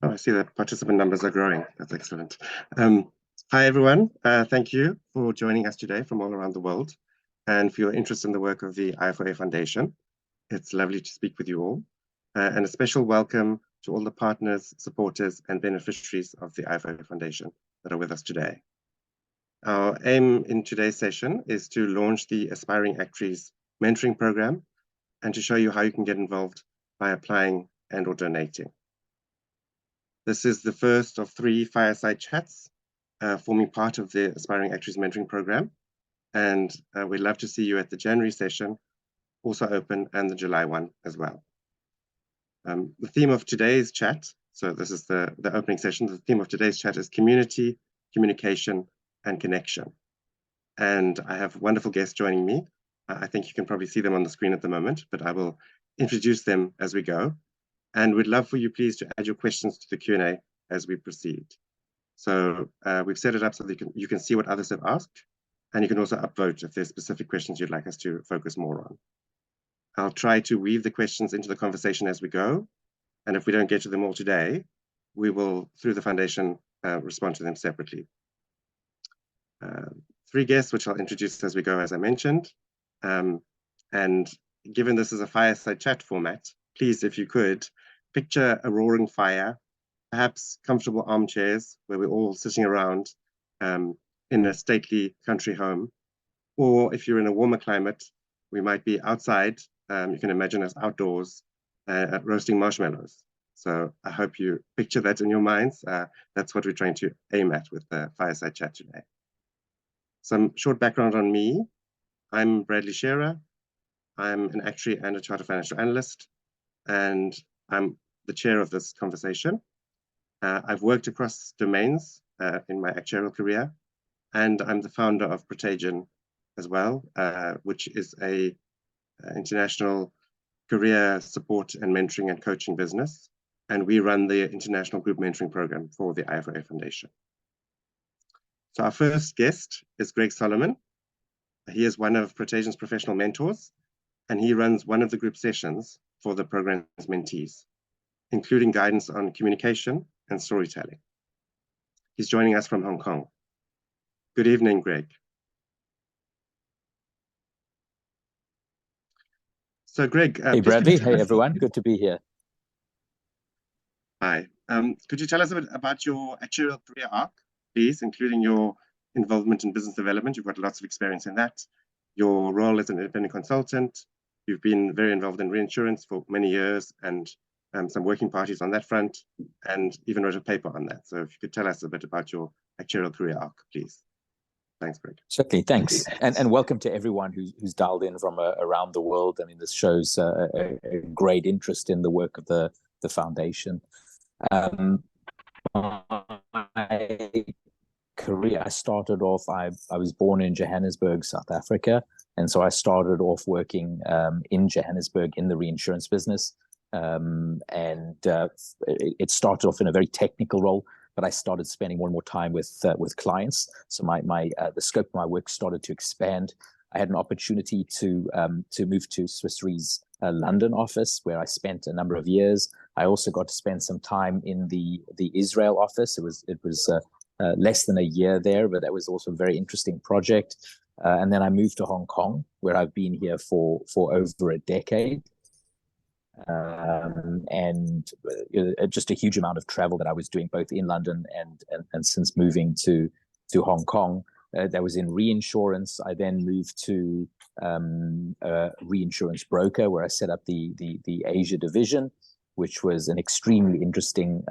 Oh, I see that participant numbers are growing. That's excellent. Hi, everyone. Thank you for joining us today from all around the world and for your interest in the work of the IFoA Foundation. It's lovely to speak with you all. And a special welcome to all the partners, supporters, and beneficiaries of the IFoA Foundation that are with us today. Our aim in today's session is to launch the Aspiring Actuaries Mentoring Program and to show you how you can get involved by applying and or donating. This is the first of 3 fireside chats forming part of the Aspiring Actuaries Mentoring Program. And we'd love to see you at the January session, also open, and the July one as well. The theme of today's chat, so this is the opening session, the theme of today's chat is community, communication, and connection. And I have wonderful guests joining me. I think you can probably see them on the screen at the moment, but I will introduce them as we go. And we'd love for you, please, to add your questions to the Q&A as we proceed. So we've set it up so that you can see what others have asked, and you can also upvote if there's specific questions you'd like us to focus more on. I'll try to weave the questions into the conversation as we go, and if we don't get to them all today, we will, through the foundation, respond to them separately. 3 guests, which I'll introduce as we go, as I mentioned. And given this is a fireside chat format, please, if you could, picture a roaring fire, perhaps comfortable armchairs where we're all sitting around in a stately country home. Or if you're in a warmer climate, we might be outside. You can imagine us outdoors roasting marshmallows. So I hope you picture that in your minds. That's what we're trying to aim at with the fireside chat today. Some short background on me. I'm Bradley Shearer. I'm an actuary and a chartered financial analyst, and I'm the chair of this conversation. I've worked across domains in my actuarial career, and I'm the founder of Protegion as well, which is a international career support and mentoring and coaching business. And we run the International Group Mentoring Program for the IFoA Foundation. So our first guest is Greg Solomon. He is one of Protagion's professional mentors, and he runs one of the group sessions for the program's mentees, including guidance on communication and storytelling. He's joining us from Hong Kong. Good evening, Greg. So Greg. Hey, Bradley. Hey, everyone. Good to be here. Hi. Could you tell us a bit about your actuarial career arc, please, including your involvement in business development? You've got lots of experience in that. Your role as an independent consultant. You've been very involved in reinsurance for many years and some working parties on that front, and even wrote a paper on that. So if you could tell us a bit about your actuarial career arc, please. Thanks, Greg. Certainly, thanks. And welcome to everyone who's dialed in from around the world. I mean, this shows a great interest in the work of the foundation. My career, I started off, I was born in Johannesburg, South Africa. And so I started off working in Johannesburg in the reinsurance business. It started off in a very technical role, but I started spending more and more time with clients. So the scope of my work started to expand. I had an opportunity to move to Swiss Re's London office, where I spent a number of years. I also got to spend some time in the Israel office. It was less than a year there, but that was also a very interesting project. And then I moved to Hong Kong, where I've been here for over a decade. And just a huge amount of travel that I was doing both in London and since moving to Hong Kong. That was in reinsurance. I then moved to a reinsurance broker where I set up the Asia division, which was an extremely interesting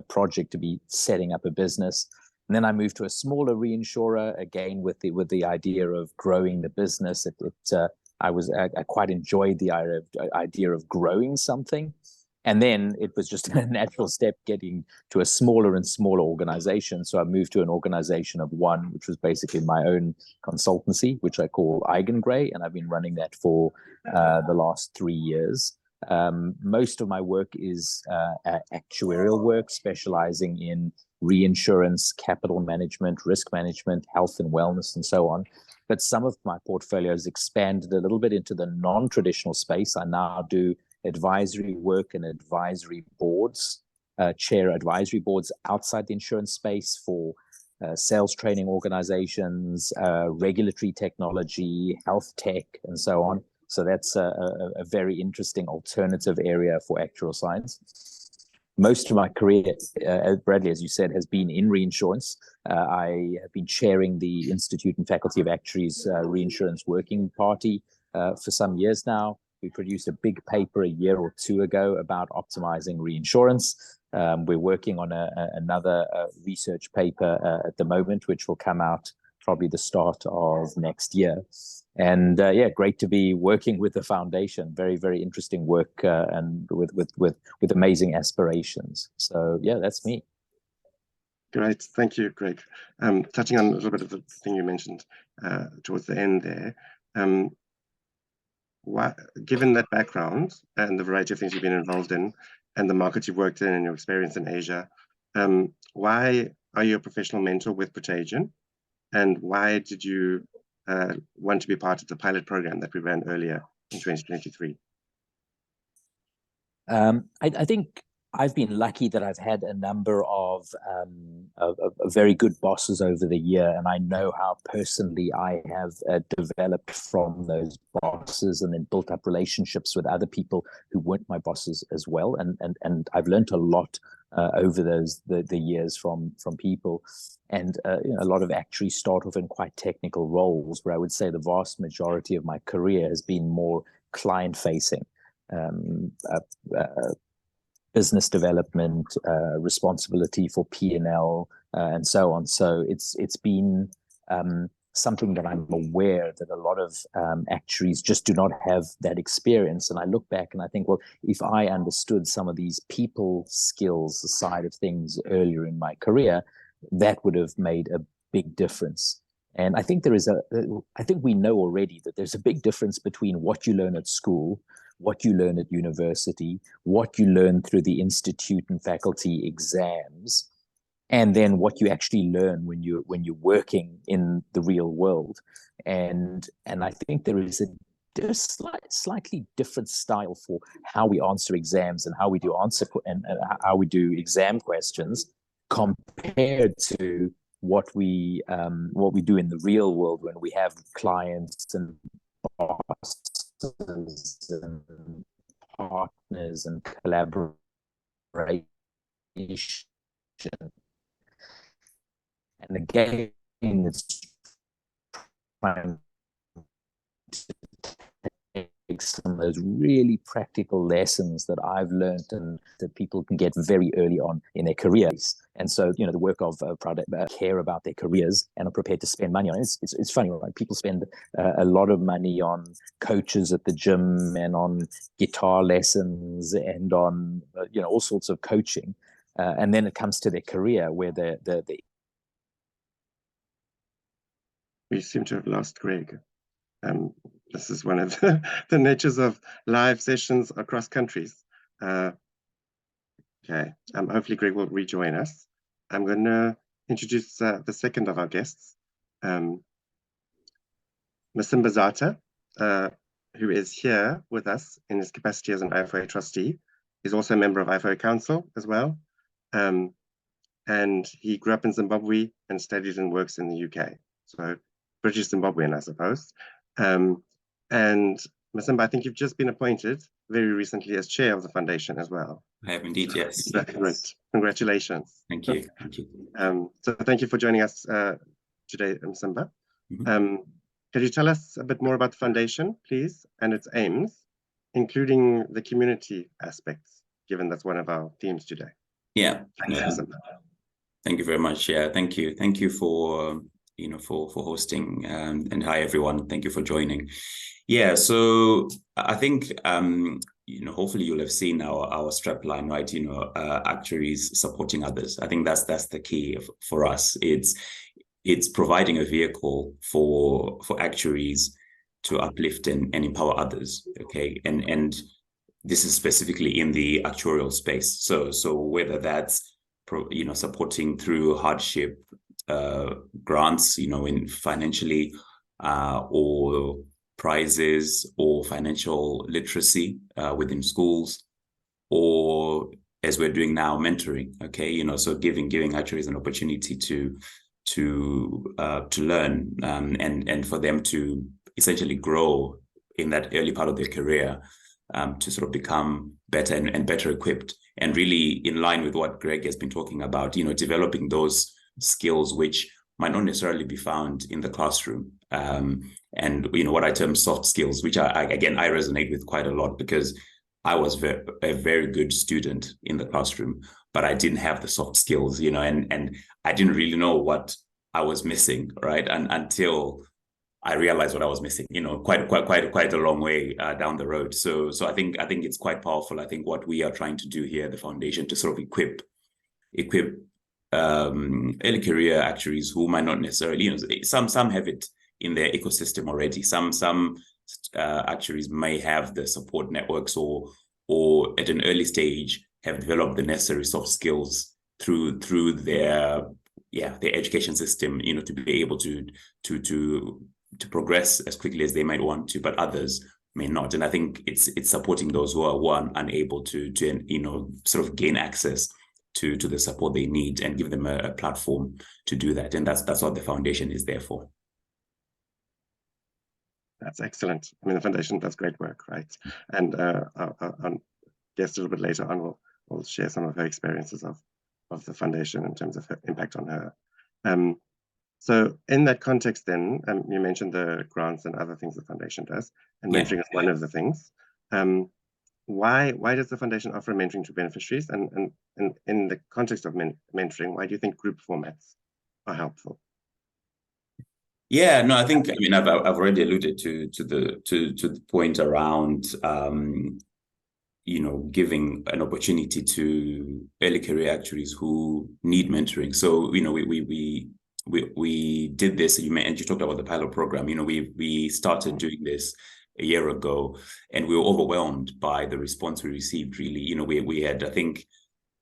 project to be setting up a business. And then I moved to a smaller reinsurer, again with the idea of growing the business. I quite enjoyed the idea of growing something. And then it was just a natural step getting to a smaller and smaller organization. So I moved to an organization of one, which was basically my own consultancy, which I call Eigengray. And I've been running that for the last 3 years. Most of my work is actuarial work, specializing in reinsurance, capital management, risk management, health and wellness, and so on. But some of my portfolio has expanded a little bit into the non-traditional space. I now do advisory work and advisory boards chair advisory boards outside the insurance space for sales training organizations, regulatory technology, health tech, and so on. So that's a very interesting alternative area for actuarial science. Most of my career, Bradley, as you said, has been in reinsurance. I have been chairing the Institute and Faculty of Actuaries Reinsurance Working Party for some years now. We produced a big paper a year or two ago about optimizing reinsurance. We're working on another research paper at the moment, which will come out probably the start of next year. And yeah, great to be working with the foundation. Very, very interesting work and with amazing aspirations. So yeah, that's me. Great, thank you, Greg. Touching on a little bit of the thing you mentioned towards the end there, given that background and the variety of things you've been involved in and the markets you've worked in and your experience in Asia, why are you a professional mentor with Protegion? And why did you want to be part of the pilot program that we ran earlier in 2023? I think I've been lucky that I've had a number of very good bosses over the year, and I know how personally I have developed from those bosses and then built up relationships with other people who weren't my bosses as well. And I've learned a lot over the years from people. And a lot of actuaries start off in quite technical roles, where I would say the vast majority of my career has been more client-facing. Business development, responsibility for P&L, and so on. So it's been something that I'm aware that a lot of actuaries just do not have that experience. And I look back and I think, well, if I understood some of these people skills side of things earlier in my career, that would have made a big difference. And I think I think we know already that there's a big difference between what you learn at school, what you learn at university, what you learn through the institute and faculty exams, and then what you actually learn when you're working in the real world. And I think there is a slightly different style for how we answer exams and how we do how we do exam questions compared to what we do in the real world when we have clients and bosses and partners and collaboration. And again, it's trying to take some of those really practical lessons that I've learned and that people can get very early on in their careers. And so, the work of care about their careers and are prepared to spend money on it. It's funny, like people spend a lot of money on coaches at the gym and on guitar lessons and on, all sorts of coaching. And then it comes to their career where We seem to have lost Greg. This is one of the natures of live sessions across countries. Okay, hopefully Greg will rejoin us. I'm going to introduce the second of our guests, Masimba Zata, who is here with us in his capacity as an IFoA trustee. He's also a member of IFoA Council as well. And he grew up in Zimbabwe and studied and works in the UK. So British Zimbabwean, I suppose. And Masimba, I think you've just been appointed very recently as chair of the foundation as well. I have indeed, yes. Great. Congratulations. Thank you. Thank you. So thank you for joining us today, Masimba. Could you tell us a bit more about the foundation, please, and its aims, including the community aspects, given that's one of our themes today? Yeah. Thanks, thank you very much. Yeah, thank you. Thank you for for hosting, and hi everyone. Thank you for joining. Yeah, so I think hopefully you'll have seen our strapline, right? Actuaries supporting others. I think that's the key for us. It's providing a vehicle for actuaries to uplift and empower others. Okay, and this is specifically in the actuarial space. So whether that's supporting through hardship, grants, in financially, or prizes, or financial literacy within schools, or as we're doing now, mentoring. Okay, you know, so giving actuaries an opportunity to learn and for them to essentially grow in that early part of their career, to sort of become better and better equipped, and really in line with what Greg has been talking about, you know, developing those skills which might not necessarily be found in the classroom. And, you know, what I term soft skills, which I resonate with quite a lot, because I was a very good student in the classroom, but I didn't have the soft skills, you know, and I didn't really know what I was missing, right? And until I realized what I was missing, you know, quite a long way down the road. So I think it's quite powerful. I think what we are trying to do here at the foundation to sort of equip early career actuaries who might not necessarily, you know, some have it in their ecosystem already. Some actuaries may have the support networks or at an early stage have developed the necessary soft skills through their education system, you know, to be able to progress as quickly as they might want to, but others may not. And I think it's supporting those who are unable to you know, sort of gain access to the support they need, and give them a platform to do that. And that's what the foundation is there for. That's excellent. I mean, the foundation does great work, right? And our guest a little bit later on will share some of her experiences of the foundation in terms of her impact on her. So in that context, then, you mentioned the grants and other things the foundation does, and mentoring is one of the things. Why does the foundation offer mentoring to beneficiaries? And in the context of mentoring, why do you think group formats are helpful? Yeah, no, I think, I mean, I've already alluded to the point around you know, giving an opportunity to early career actuaries who need mentoring. So, you know, we did this, and you talked about the pilot program. You know, we started doing this a year ago, and we were overwhelmed by the response we received. Really, you know, we had, I think,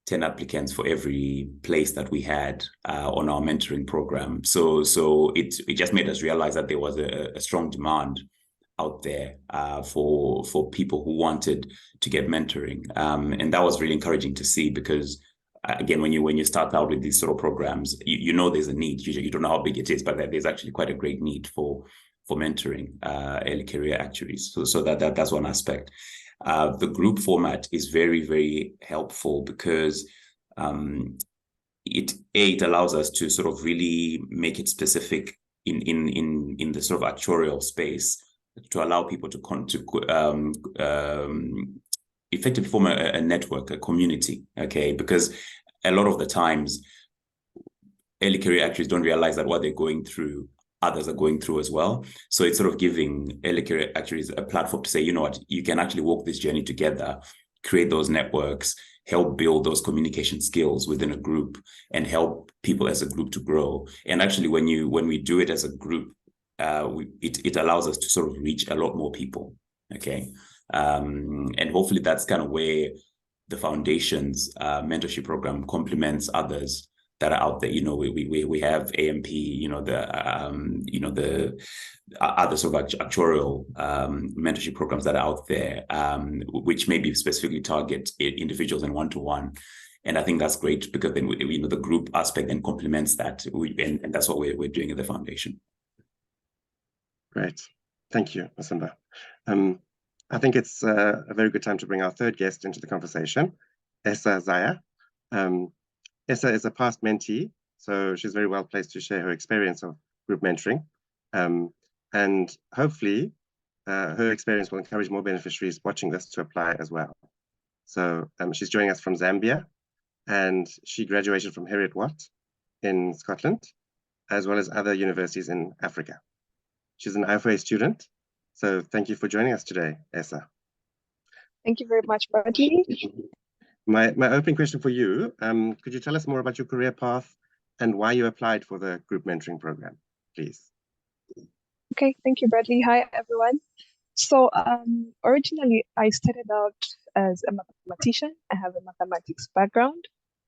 10 applicants for every place that we had on our mentoring program. So it just made us realize that there was a strong demand out there for people who wanted to get mentoring, and that was really encouraging to see, because again, when you start out with these sort of programs, you know there's a need. You don't know how big it is, but there's actually quite a great need for mentoring early career actuaries. So that's one aspect. The group format is very, very helpful, because it allows us to sort of really make it specific in the sort of actuarial space, to allow people to effectively form a network, a community, okay? Because a lot of the times, early career actuaries don't realize that what they're going through, others are going through as well. So it's sort of giving early career actuaries a platform to say, you know what, you can actually walk this journey together, create those networks, help build those communication skills within a group, and help people as a group to grow. And actually, when we do it as a group, it allows us to sort of reach a lot more people, okay? And hopefully that's kind of where the foundation's mentorship program complements others that are out there. You know, we have AMP, you know, the other sort of actuarial mentorship programs that are out there, which maybe specifically target individuals and one-to-one. And I think that's great, because then you know, the group aspect then complements that, and that's what we're doing at the foundation. Great, thank you, Masimba. I think it's a very good time to bring our third guest into the conversation, Esa Zya. Esa is a past mentee, so she's very well placed to share her experience of group mentoring. And hopefully, her experience will encourage more beneficiaries watching this to apply as well. So she's joining us from Zambia, and she graduated from Heriot-Watt in Scotland, as well as other universities in Africa. She's an IFoA student, so thank you for joining us today, Esa. Thank you very much, Bradley. My opening question for you, could you tell us more about your career path and why you applied for the group mentoring program, please? Okay, thank you, Bradley. Hi, everyone. So originally, I started out as a mathematician. I have a mathematics background,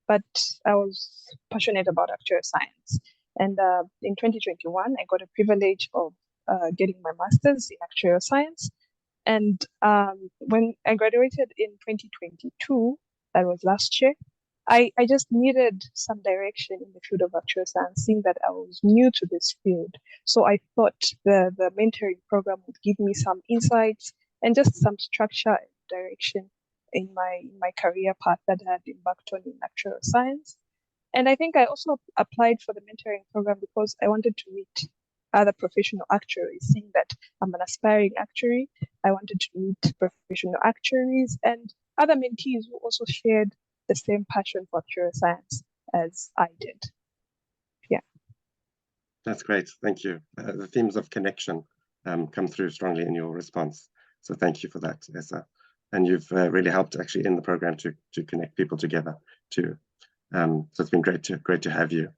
but I was passionate about actuarial science. And in 2021, I got a privilege of getting my master's in actuarial science. And when I graduated in 2022, that was last year. I just needed some direction in the field of actuarial science, seeing that I was new to this field. So I thought the mentoring program would give me some insights and just some structure and direction in my career path that I had embarked on in actuarial science. And I think I also applied for the mentoring program because I wanted to meet other professional actuaries, seeing that I'm an aspiring actuary. I wanted to meet professional actuaries and other mentees who also shared the same passion for actuarial science as I did. Yeah. That's great. Thank you. The themes of connection come through strongly in your response. So thank you for that, Esa. And you've really helped actually in the program to connect people together too. So it's been great to have you.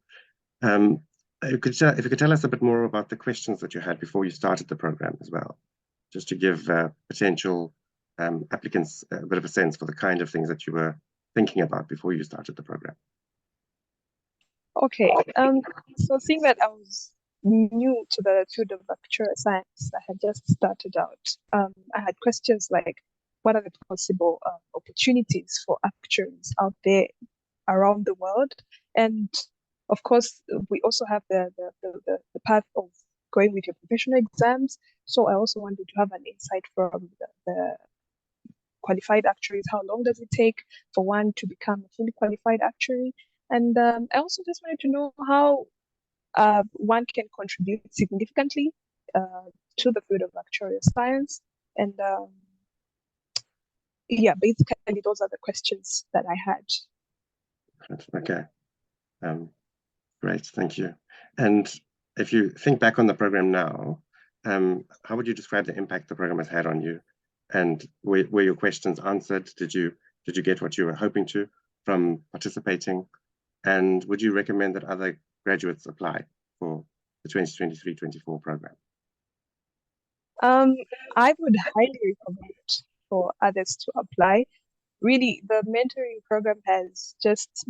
If you could tell us a bit more about the questions that you had before you started the program as well, just to give potential applicants a bit of a sense for the kind of things that you were thinking about before you started the program. Okay. So seeing that I was new to the field of actuarial science, I had just started out. I had questions like, what are the possible opportunities for actuaries out there around the world? And of course, we also have the path of going with your professional exams. So I also wanted to have an insight from the qualified actuaries. How long does it take for one to become a fully qualified actuary? And I also just wanted to know how one can contribute significantly to the field of actuarial science. And yeah, basically those are the questions that I had. Okay. Great, thank you. And if you think back on the program now, how would you describe the impact the program has had on you? And were your questions answered? Did you get what you were hoping to from participating? And would you recommend that other graduates apply for the 2023-24 program? I would highly recommend for others to apply. Really, the mentoring program has just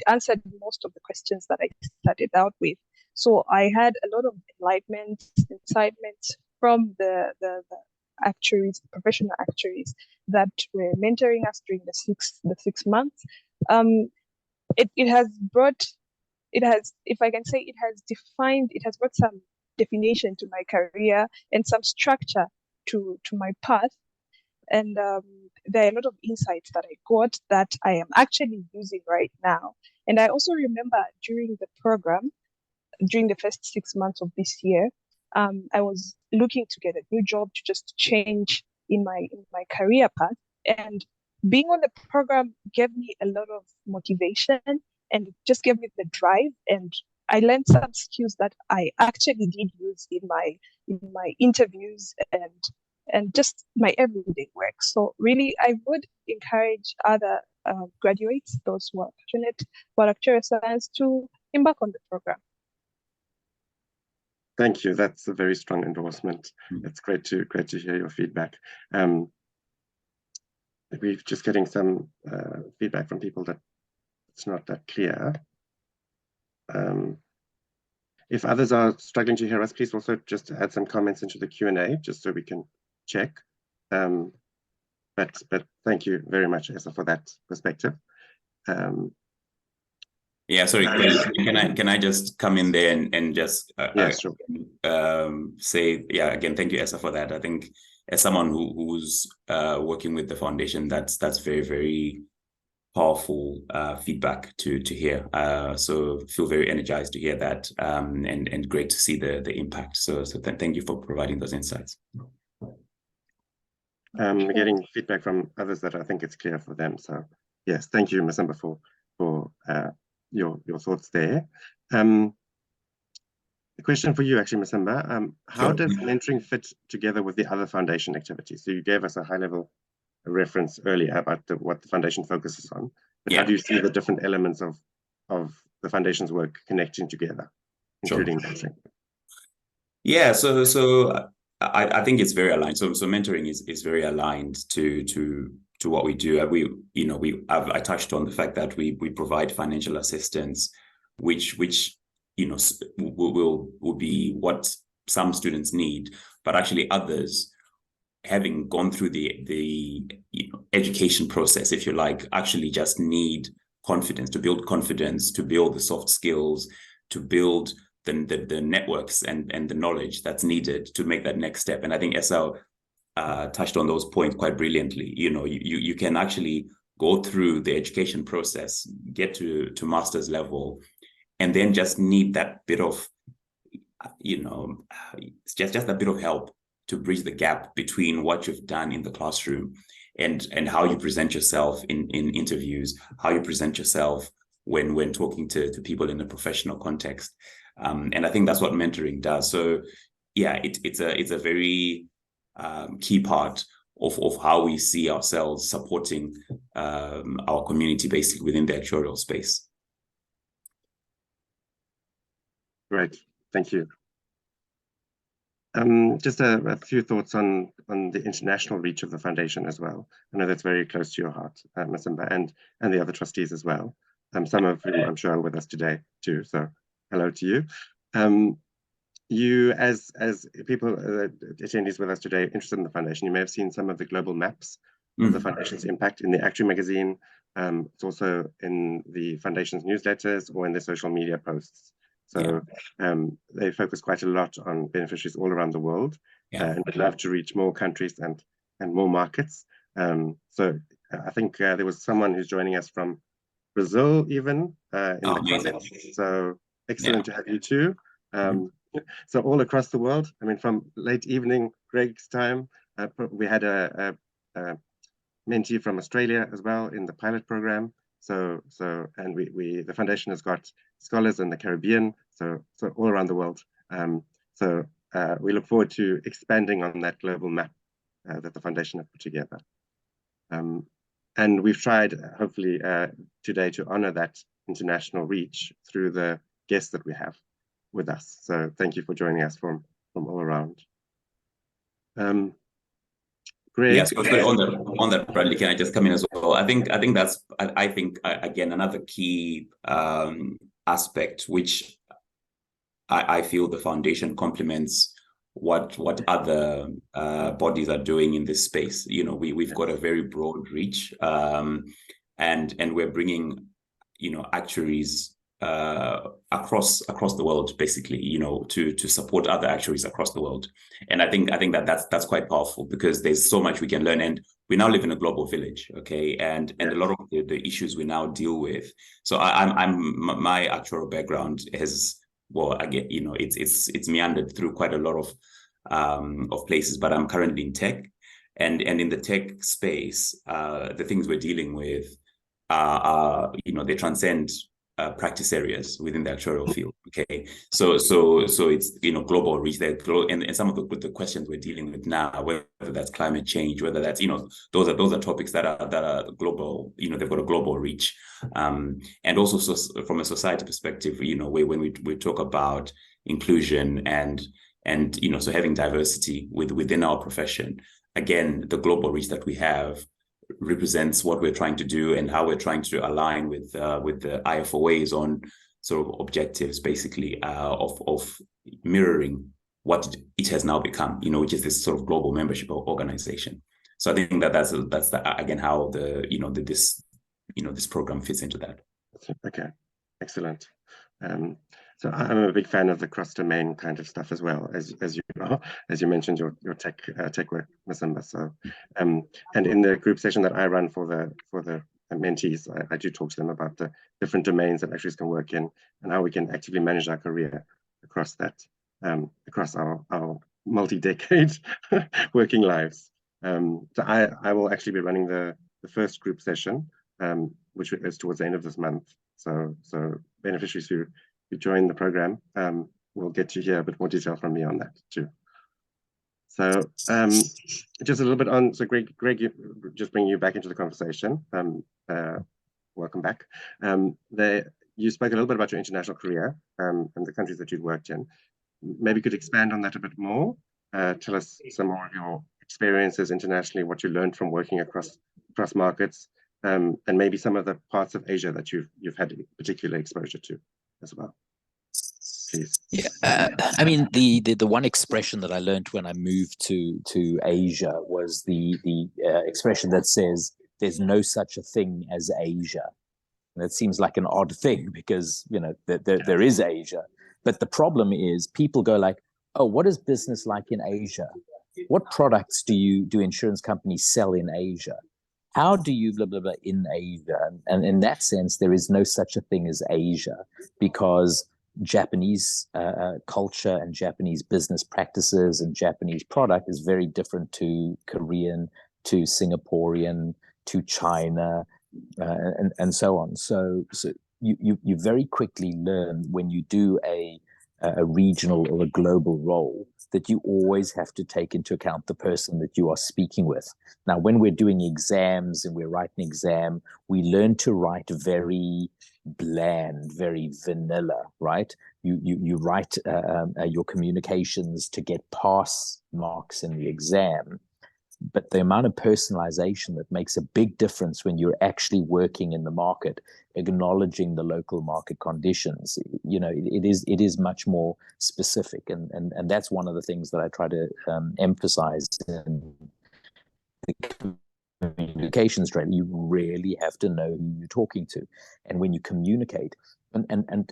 answered most of the questions that I started out with. So I had a lot of enlightenment, incitement from the actuaries, professional actuaries that were mentoring us during the six months. It has brought, if I can say, it has brought some definition to my career and some structure to my path. And there are a lot of insights that I got that I am actually using right now. And I also remember during the program, during the first 6 months of this year, I was looking to get a new job to just change in my career path. And being on the program gave me a lot of motivation and just gave me the drive. And I learned some skills that I actually did use in my interviews and just my everyday work. So really, I would encourage other graduates, those who are passionate about actuarial science, to embark on the program. Thank you. That's a very strong endorsement. It's great to hear your feedback. We're just getting some feedback from people that it's not that clear. If others are struggling to hear us, please also just add some comments into the Q&A, just so we can check. But thank you very much, Esa, for that perspective. Yeah, sorry, can I just come in there and just yeah, sure. Say, yeah, again, thank you, Esa, for that. I think as someone who's working with the foundation, that's very, very powerful feedback to hear. So feel very energized to hear that, and great to see the impact. So thank you for providing those insights. We're getting feedback from others that I think it's clear for them. So yes, thank you, Masimba, for your thoughts there. A question for you, actually, Masimba. How does mentoring fit together with the other foundation activities? So you gave us a high-level reference earlier about what the foundation focuses on. But how do you see the different elements of the foundation's work connecting together, including mentoring? Yeah, so I think it's very aligned. So mentoring is very aligned to what we do. I touched on the fact that we provide financial assistance, which will be what some students need, but actually others, having gone through the education process, if you like, actually just need confidence, to build the soft skills, to build the networks and the knowledge that's needed to make that next step. And I think Esa touched on those points quite brilliantly. You can actually go through the education process, get to master's level, and then just need that bit of, it's just that bit of help to bridge the gap between what you've done in the classroom and how you present yourself in interviews, how you present yourself when talking to people in a professional context. And I think that's what mentoring does. So yeah, it's a very key part of how we see ourselves supporting our community basically within the actuarial space. Great, thank you. Just a few thoughts on the international reach of the foundation as well. I know that's very close to your heart, Masimba, and the other trustees as well. Some of whom I'm sure are with us today too. So hello to you. You, as people, attendees with us today interested in the foundation, you may have seen some of the global maps of the foundation's impact in the Actuary magazine. It's also in the foundation's newsletters or in their social media posts. So they focus quite a lot on beneficiaries all around the world, and would love to reach more countries and more markets. So I think there was someone who's joining us from Brazil even in the comments. So excellent to have you too. So all across the world, I mean, from late evening Greg's time, we had a mentee from Australia as well in the pilot program. So and the foundation has got scholars in the Caribbean, so all around the world. So we look forward to expanding on that global map that the foundation have put together. And we've tried, hopefully, today to honor that international reach through the guests that we have with us. So thank you for joining us from all around. Great. Yes, on that, Bradley, can I just come in as well? I think that's again another key aspect which I feel the foundation complements what other bodies are doing in this space. We've got a very broad reach, and we're bringing actuaries across the world, basically, to support other actuaries across the world. And I think that's quite powerful, because there's so much we can learn, and we now live in a global village, okay, and a lot of the issues we now deal with. So my actuarial background has, well, again, it's meandered through quite a lot of places, but I'm currently in tech, and in the tech space, the things we're dealing with are they transcend practice areas within the actuarial field. Okay, so it's global reach there, and some of the questions we're dealing with now, whether that's climate change, whether that's those are topics that are global. They've got a global reach, and also from a society perspective, when we talk about inclusion and so having diversity within our profession, again, the global reach that we have represents what we're trying to do and how we're trying to align with the IFoA's on sort of objectives, basically, of mirroring what it has now become, which is this sort of global membership organization. So I think that's again how this program fits into that. Okay, excellent. So I'm a big fan of the cross-domain kind of stuff as well, as you are, as you mentioned your tech work, Masimba. So and in the group session that I run for the mentees, I do talk to them about the different domains that actuaries can work in and how we can actively manage our career across that, across our multi-decade working lives. So I will actually be running the first group session, which is towards the end of this month. So beneficiaries who join the program will get to hear a bit more detail from me on that too. So just a little bit on, so Greg, just bringing you back into the conversation. Welcome back. You spoke a little bit about your international career and the countries that you'd worked in. Maybe you could expand on that a bit more. Tell us some more of your experiences internationally, what you learned from working across markets, and maybe some of the parts of Asia that you've had particular exposure to as well. Please. Yeah, I mean, the one expression that I learned when I moved to Asia was the expression that says there's no such a thing as Asia. And it seems like an odd thing because, you know, there is Asia. But the problem is people go like, oh, what is business like in Asia? What products do insurance companies sell in Asia? How do you blah, blah, blah in Asia? And in that sense, there is no such a thing as Asia because Japanese culture and Japanese business practices and Japanese product is very different to Korean, to Singaporean, to China, and so on. So you very quickly learn when you do a regional or a global role that you always have to take into account the person that you are speaking with. Now, when we're doing exams and we're writing an exam, we learn to write very bland, very vanilla, right? You write your communications to get pass marks in the exam. But the amount of personalization that makes a big difference when you're actually working in the market, acknowledging the local market conditions, you know, it is much more specific. And that's one of the things that I try to emphasize in the communication strategy. You really have to know who you're talking to. And when you communicate, and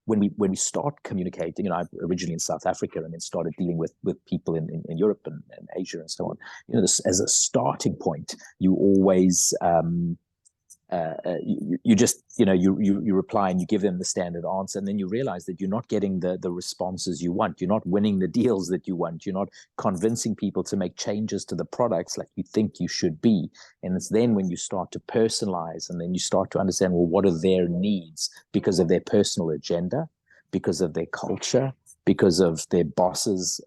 when we start communicating, you know, I'm originally in South Africa and then started dealing with people in Europe and Asia and so on. You know, this, as a starting point, you always you just, you know, you reply and you give them the standard answer, and then you realize that you're not getting the responses you want. You're not winning the deals that you want. You're not convincing people to make changes to the products like you think you should be. And it's then when you start to personalize, and then you start to understand, well, what are their needs because of their personal agenda, because of their culture, because of their boss's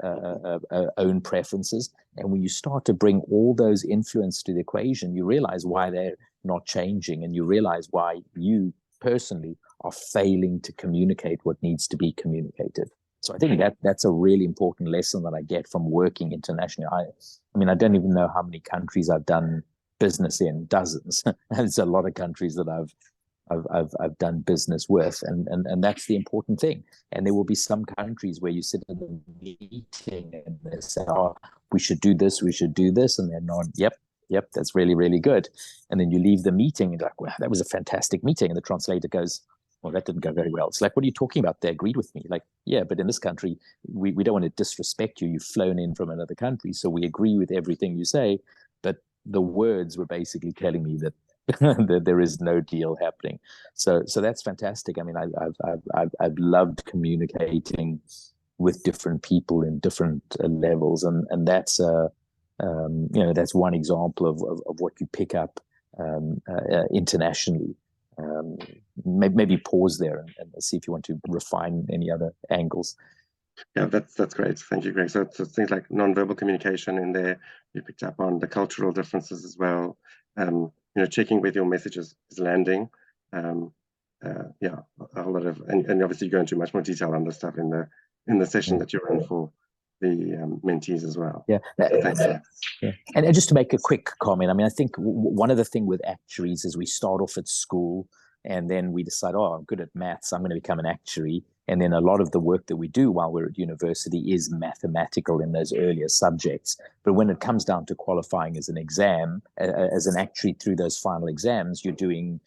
own preferences. And when you start to bring all those influence to the equation, you realize why they're not changing, and you realize why you personally are failing to communicate what needs to be communicated. So I think that's a really important lesson that I get from working internationally. I mean, I don't even know how many countries I've done business in, dozens. There's a lot of countries that I've done business with, and that's the important thing. And there will be some countries where you sit in a meeting and they say, oh, we should do this, and they're not, yep, that's really, really good. And then you leave the meeting and you're like, well, that was a fantastic meeting. And the translator goes, well, that didn't go very well. It's like, what are you talking about? They agreed with me. Like, yeah, but in this country, we don't want to disrespect you. You've flown in from another country, so we agree with everything you say. But the words were basically telling me that that there is no deal happening. So that's fantastic. I mean, I've loved communicating with different people in different levels, and that's you know, that's one example of what you pick up internationally. Maybe pause there and see if you want to refine any other angles. Yeah, that's great. Thank you, Greg. So things like nonverbal communication in there, you picked up on the cultural differences as well. You know, checking whether your message is landing. Yeah, a whole lot of, and obviously you go into much more detail on this stuff in the session that you run for the mentees as well. Yeah. So thanks. Yeah. And just to make a quick comment, I mean, I think one of the things with actuaries is we start off at school and then we decide, oh, I'm good at maths, I'm going to become an actuary. And then a lot of the work that we do while we're at university is mathematical in those earlier subjects. But when it comes down to qualifying as an exam, as an actuary through those final exams, you're doing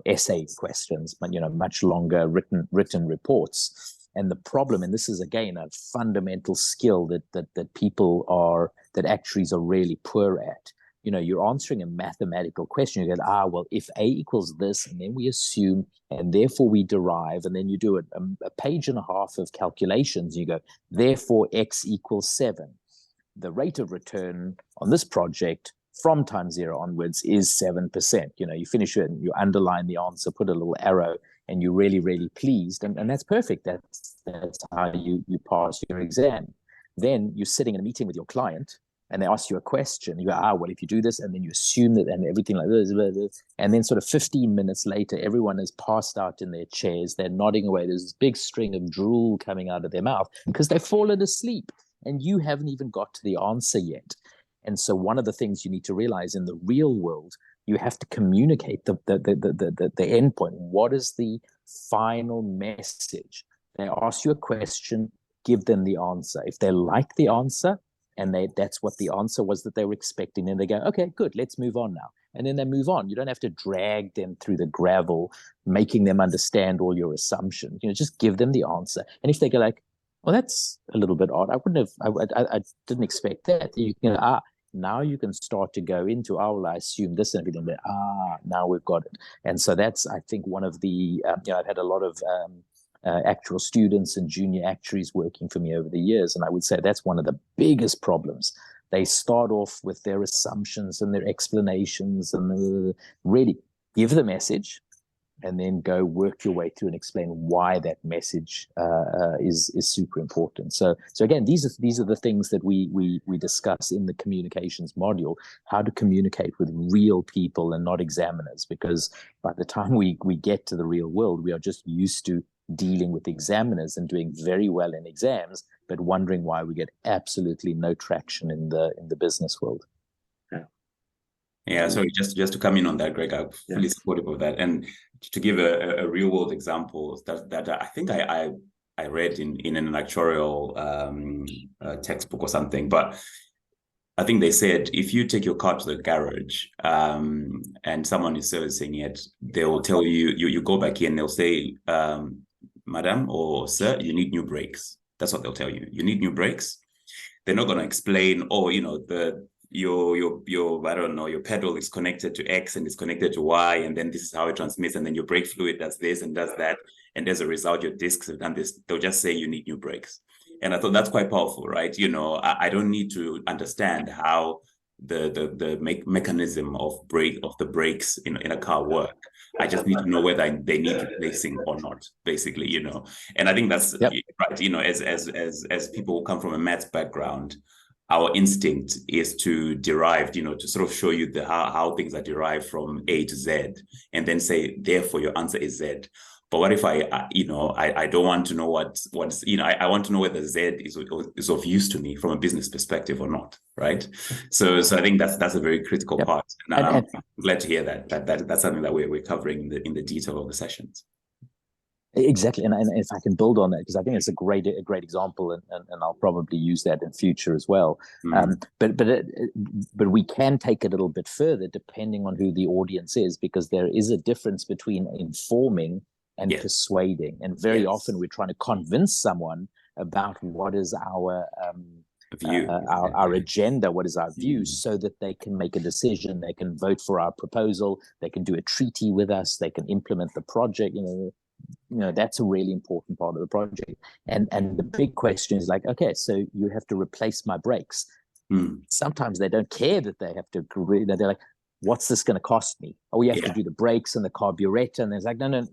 essay questions, you know, much longer written reports. And the problem, and this is again a fundamental skill that actuaries are really poor at. You know, you're answering a mathematical question. You go, well, if A equals this, and then we assume, and therefore we derive, and then you do a page and a half of calculations. You go, therefore X equals 7. The rate of return on this project from time zero onwards is 7%. You know, you finish it and you underline the answer, put a little arrow, and you're really, really pleased. And that's perfect. That's how you pass your exam. Then you're sitting in a meeting with your client and they ask you a question. You go, well, if you do this, and then you assume that, and everything like this. And then sort of 15 minutes later, everyone is passed out in their chairs. They're nodding away. There's this big string of drool coming out of their mouth because they've fallen asleep and you haven't even got to the answer yet. And so one of the things you need to realize in the real world, you have to communicate the end point. What is the final message? They ask you a question, give them the answer. If they like the answer, and that's what the answer was that they were expecting, then they go, okay, good, let's move on now. and then they move on. You don't have to drag them through the gravel, making them understand all your assumptions. Just give them the answer. And if they go like, well, that's a little bit odd, I didn't expect that. Now you can start to go into, I assume this and everything, but now we've got it. And so that's, I think, one of the, I've had a lot of actual students and junior actuaries working for me over the years. And I would say that's one of the biggest problems. They start off with their assumptions and their explanations, and really give the message, and then go work your way through and explain why that message is super important. So again, these are the things that we discuss in the communications module: how to communicate with real people and not examiners. Because by the time we get to the real world, we are just used to dealing with examiners and doing very well in exams, but wondering why we get absolutely no traction in the business world. Yeah, sorry, just to come in on that, Greg, I'm fully supportive of that. And to give a real world example that I think I read in an actuarial textbook or something, but I think they said if you take your car to the garage and someone is servicing it, they will tell you go back in, they'll say, madam or sir, you need new brakes. That's what they'll tell you. You need new brakes. They're not going to explain, your I don't know, your pedal is connected to X and it's connected to Y, and then this is how it transmits, and then your brake fluid does this and does that, and as a result your discs have done this. They'll just say you need new brakes. And I thought that's quite powerful, right? I don't need to understand how the mechanism of the brakes in a car work. I just need to know whether they need replacing or not, basically, And I think that's right. As people who come from a maths background, our instinct is to derive, to sort of show you how things are derived from A to Z, and then say, therefore, your answer is Z. But what if I don't want to know what's, I want to know whether Z is of use to me from a business perspective or not, right? So I think that's a very critical part. And I'm glad to hear that's something that we're covering in the detail of the sessions. Exactly, and if I can build on that, because I think it's a great example, and I'll probably use that in future as well. But we can take it a little bit further depending on who the audience is, because there is a difference between informing and persuading, and very often we're trying to convince someone about what is our view, our agenda, what is our view, so that they can make a decision, they can vote for our proposal, they can do a treaty with us, they can implement the project. That's a really important part of the project. And the big question is like, okay, so you have to replace my brakes. Sometimes they don't care that they have to. They're like, what's this going to cost me? Oh, we have to do the brakes and the carburetor. And it's like, no,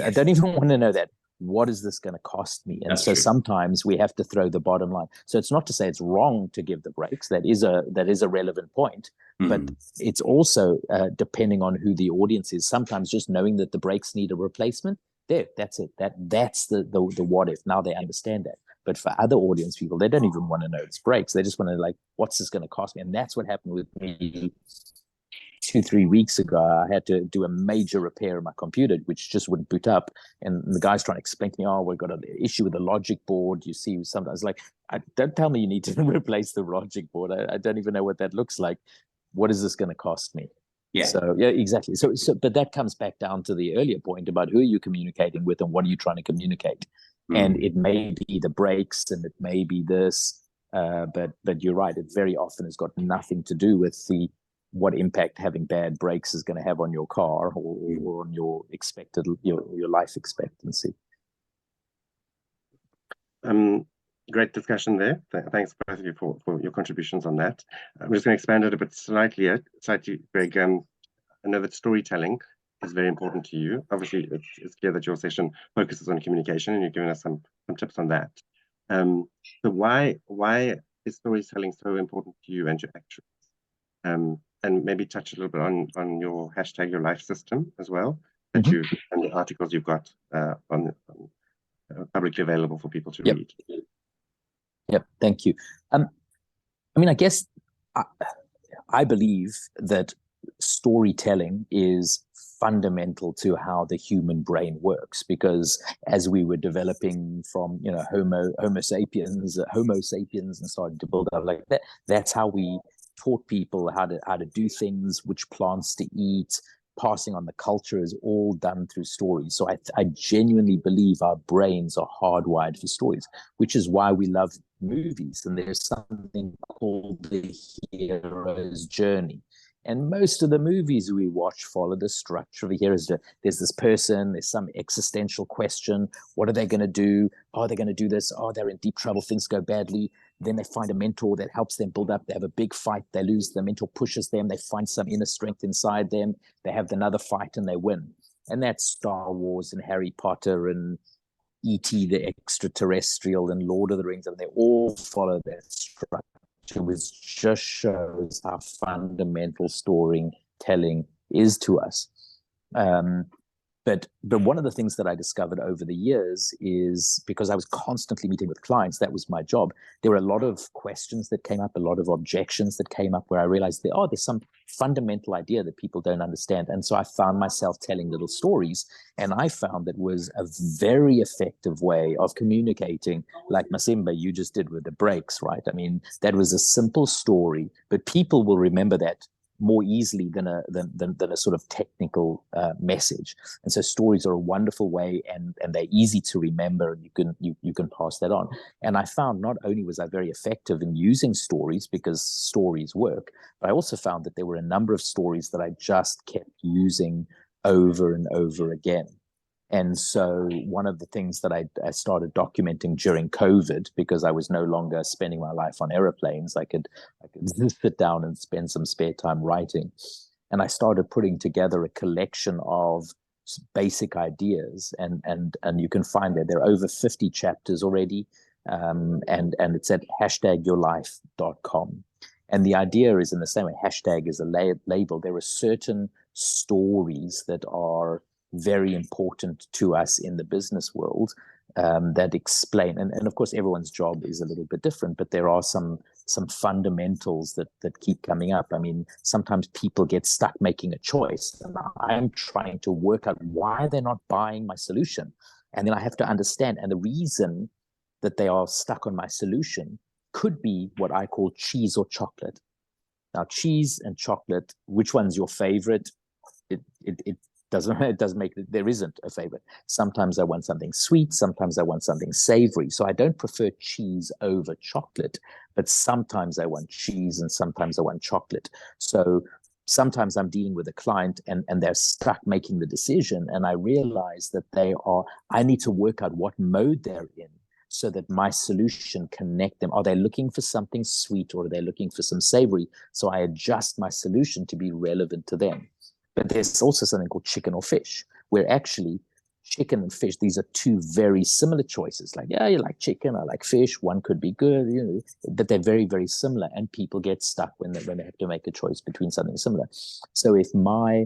I don't even want to know that. What is this going to cost me? And so sometimes we have to throw the bottom line. So it's not to say it's wrong to give the brakes. That is a relevant point. But it's also depending on who the audience is. Sometimes just knowing that the brakes need a replacement, that's it. That's the what if. Now they understand that. But for other audience people, they don't even want to know it's brakes. They just want to what's this going to cost me? And that's what happened with me 2-3 weeks ago. I had to do a major repair on my computer, which just wouldn't boot up. And the guy's trying to explain to me, we've got an issue with the logic board. You see, sometimes don't tell me you need to replace the logic board. I don't even know what that looks like. What is this going to cost me? So exactly. So but that comes back down to the earlier point about who are you communicating with and what are you trying to communicate? And it may be the brakes and it may be this, but you're right. It very often has got nothing to do with what impact having bad brakes is going to have on your car or on your life expectancy. Great discussion there. Thanks both of you for your contributions on that. I'm just going to expand it a bit slightly, Greg. I know that storytelling is very important to you. Obviously, it's clear that your session focuses on communication, and you're giving us some tips on that. So why is storytelling so important to you and your actuaries? And maybe touch a little bit on your hashtag, your life system as well, and the articles you've got on publicly available for people to read. Yep, thank you. I guess I believe that storytelling is fundamental to how the human brain works, because as we were developing from Homo sapiens and starting to build up like that, that's how we taught people how to do things, which plants to eat, passing on the culture is all done through stories. So I genuinely believe our brains are hardwired for stories, which is why we love movies. And there's something called the hero's journey. And most of the movies we watch follow the structure of the hero's journey. There's this person, there's some existential question. What are they going to do? Are they going to do this? Oh, they're in deep trouble. Things go badly. Then they find a mentor that helps them build up. They have a big fight. They lose. The mentor pushes them. They find some inner strength inside them. They have another fight and they win. And that's Star Wars and Harry Potter and E.T. the Extraterrestrial and Lord of the Rings. And they all follow that structure, which just shows how fundamental storytelling is to us. But one of the things that I discovered over the years is, because I was constantly meeting with clients, that was my job. There were a lot of questions that came up, a lot of objections that came up, where I realized there's some fundamental idea that people don't understand. And so I found myself telling little stories, and I found that was a very effective way of communicating, like Masimba, you just did with the breaks, right? I mean, that was a simple story, but people will remember that more easily than a sort of technical message. And so stories are a wonderful way, and they're easy to remember, and you can pass that on. And I found not only was I very effective in using stories, because stories work, but I also found that there were a number of stories that I just kept using over and over again. And so one of the things that I started documenting during COVID, because I was no longer spending my life on airplanes, I could sit down and spend some spare time writing. And I started putting together a collection of basic ideas, and you can find that there are over 50 chapters already, and it's at #yourlife.com. And the idea is, in the same way, hashtag is a label. There are certain stories that are very important to us in the business world, that explain, and of course everyone's job is a little bit different, but there are some fundamentals that keep coming up. I mean, sometimes people get stuck making a choice, and I'm trying to work out why they're not buying my solution, and then I have to understand, and the reason that they are stuck on my solution could be what I call cheese or chocolate. Now, cheese and chocolate, which one's your favorite? It doesn't make, there isn't a favorite. Sometimes I want something sweet, sometimes I want something savory. So I don't prefer cheese over chocolate, but sometimes I want cheese and sometimes I want chocolate. So sometimes I'm dealing with a client and they're stuck making the decision, and I realize that I need to work out what mode they're in, so that my solution connect them. Are they looking for something sweet, or are they looking for some savory? So I adjust my solution to be relevant to them. But there's also something called chicken or fish, where actually chicken and fish, these are two very similar choices. Like, yeah, you like chicken, I like fish, one could be good, but they're very, very similar, and people get stuck when they have to make a choice between something similar. So if my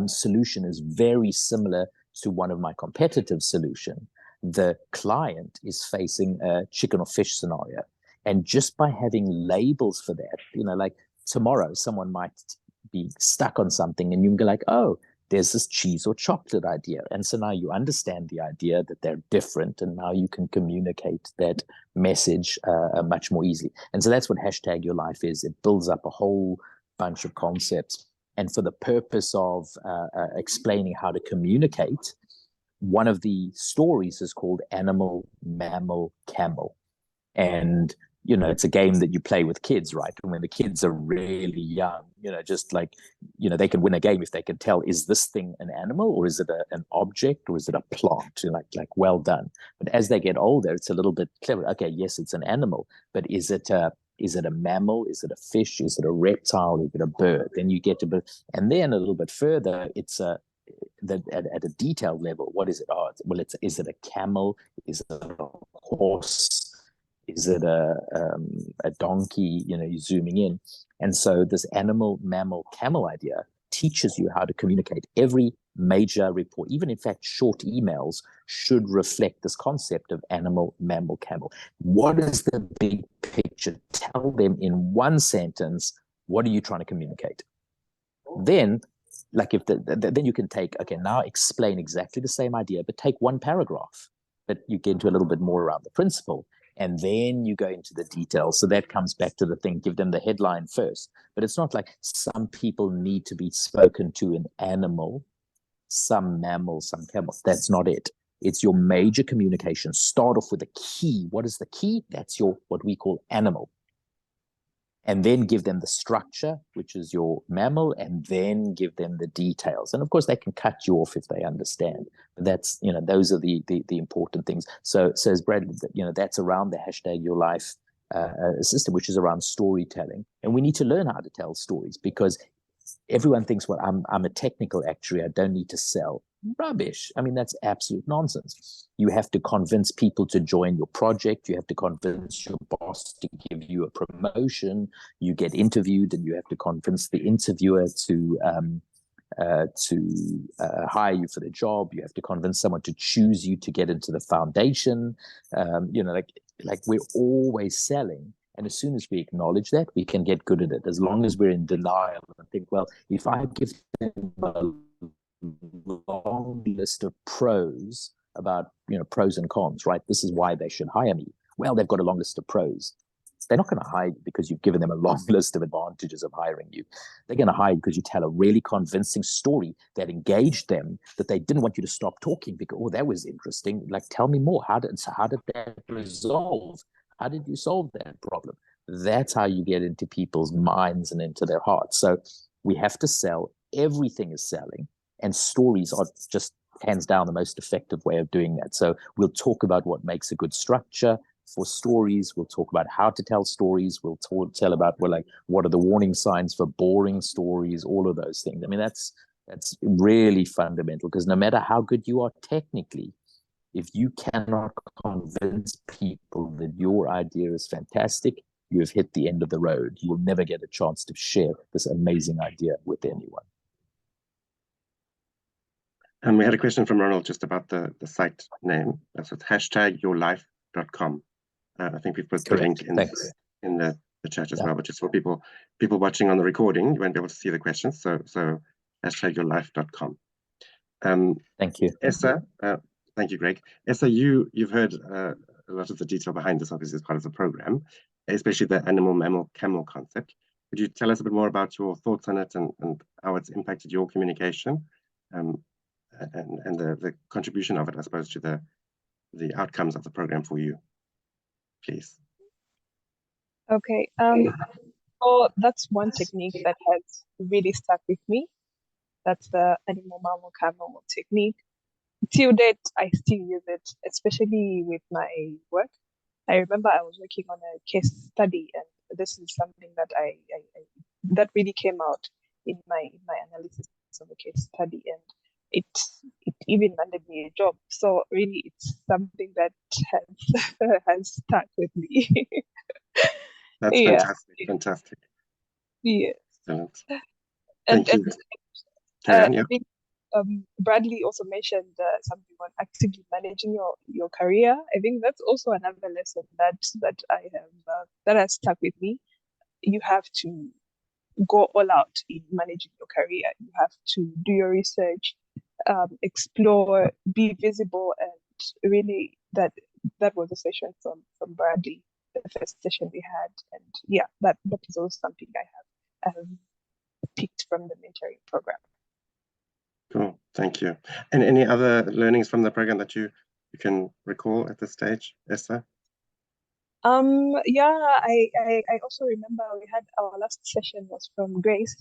solution is very similar to one of my competitive solution, the client is facing a chicken or fish scenario. And just by having labels for that, like tomorrow, someone might be stuck on something, and you can go like, oh, there's this cheese or chocolate idea. And so now you understand the idea that they're different, and now you can communicate that message much more easily. And so that's what #yourlife is. It builds up a whole bunch of concepts. And for the purpose of explaining how to communicate, one of the stories is called Animal, Mammal, Camel. And it's a game that you play with kids, right? And when the kids are really young, just like, they can win a game if they can tell, is this thing an animal, or is it an object, or is it a plant? Like, well done. But as they get older, it's a little bit clever. Okay, yes, it's an animal, but is it a mammal? Is it a fish? Is it a reptile? Is it a bird? Then you get to, and then a little bit further, it's at a detailed level. What is it? Oh, well, is it a camel? Is it a horse? Is it a donkey? You're zooming in. And so this animal, mammal, camel idea teaches you how to communicate. Every major report, even in fact short emails, should reflect this concept of animal, mammal, camel. What is the big picture? Tell them in one sentence, what are you trying to communicate? Then, like then you can take, okay, now explain exactly the same idea, but take one paragraph, but you get into a little bit more around the principle. and then you go into the details. So that comes back to the thing, give them the headline first. But it's not like some people need to be spoken to in animal, some mammals, some camels. That's not it. It's your major communication. Start off with a key. What is the key? That's your, what we call animal. And then give them the structure, which is your mammal, and then give them the details. And of course, they can cut you off if they understand. But that's, you know, those are the important things. So as Bradley, you know, that's around the hashtag Your Life system, which is around storytelling. And we need to learn how to tell stories, because everyone thinks, well, I'm a technical actuary, I don't need to sell. Rubbish. I mean, that's absolute nonsense. You have to convince people to join your project. You have to convince your boss to give you a promotion. You get interviewed, and you have to convince the interviewer to hire you for the job. You have to convince someone to choose you to get into the foundation. You know, like we're always selling. And as soon as we acknowledge that, we can get good at it. As long as we're in denial and think, well, if I give them a long list of pros about, you know, pros and cons, right? This is why they should hire me. Well, they've got a long list of pros. They're not going to hire you because you've given them a long list of advantages of hiring you. They're going to hire you because you tell a really convincing story that engaged them, that they didn't want you to stop talking because, oh, that was interesting. Like, tell me more. How did that resolve? How did you solve that problem? That's how you get into people's minds and into their hearts. So we have to sell. Everything is selling. And stories are just hands down the most effective way of doing that. So we'll talk about what makes a good structure for stories. We'll talk about how to tell stories. We'll tell about, well, like, what are the warning signs for boring stories, all of those things. I mean, that's really fundamental, because no matter how good you are technically, if you cannot convince people that your idea is fantastic, you have hit the end of the road. You will never get a chance to share this amazing idea with anyone. And we had a question from Ronald just about the site name. That's with #yourlife.com. I think we've put the link in the chat as well, but just for people watching on the recording, you won't be able to see the questions. So #yourlife.com. Thank you. Esa, thank you, Greg. Esa, you've heard a lot of the detail behind this, obviously, as part of the program, especially the animal, mammal, camel concept. Could you tell us a bit more about your thoughts on it and how it's impacted your communication, and the contribution of it, I suppose, to the outcomes of the program for you, please? Okay. So that's one technique that has really stuck with me. That's the animal, mammal, camel technique. Till date, I still use it, especially with my work. I remember I was working on a case study, and this is something that I that really came out in my analysis of the case study, and it even landed me a job. So really, it's something that has stuck with me. That's fantastic. Yes. Thank you. Bradley also mentioned something on actively managing your career. I think that's also another lesson that I have that has stuck with me. You have to go all out in managing your career. You have to do your research, explore, be visible, and really that was a session from Bradley, the first session we had, and yeah, that is also something I have picked from the mentoring program. Cool, thank you. And any other learnings from the program that you can recall at this stage, Esa? Yeah, I also remember we had our last session was from Grace.